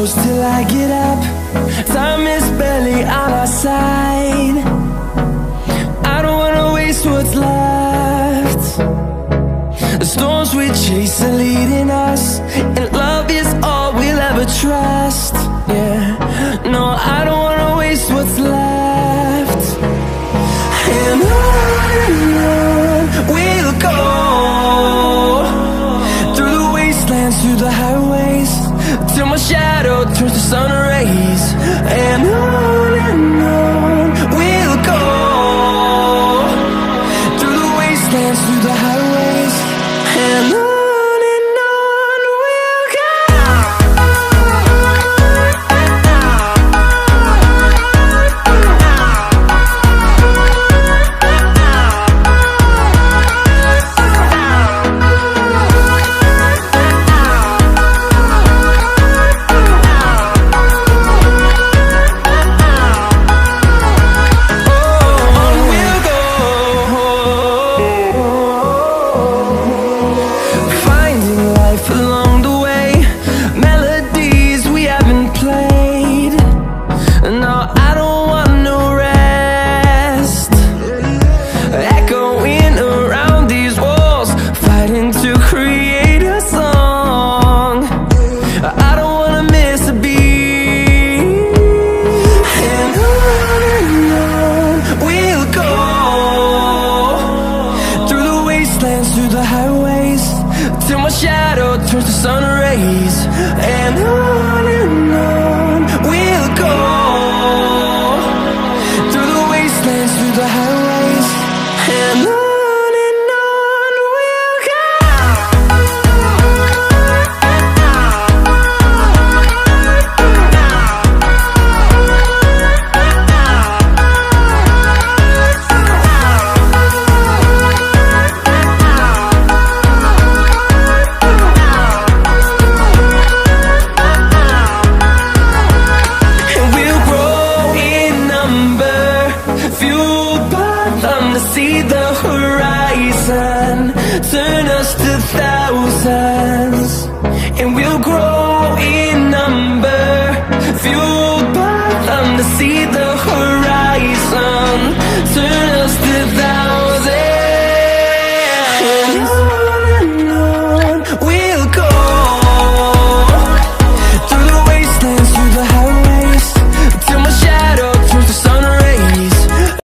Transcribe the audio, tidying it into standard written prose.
close till I get up. Time is barely on our side. I don't wanna waste what's left. The storms we chase are leading us, and love is all we'll ever trust. Yeah, no, I don't wanna waste what's left. And on we'll go, through the wastelands, through the highways, till my shadow turns to sun rays. And on we'll go, through the wastelands, through the highways, and on we'll go. Through the highways, till my shadow turns to sun rays. And on we'll go, through the wastelands, through the highways, and on we'll go. See the horizon turn us to thousands, and we'll grow in number, fueled by them to see the horizon.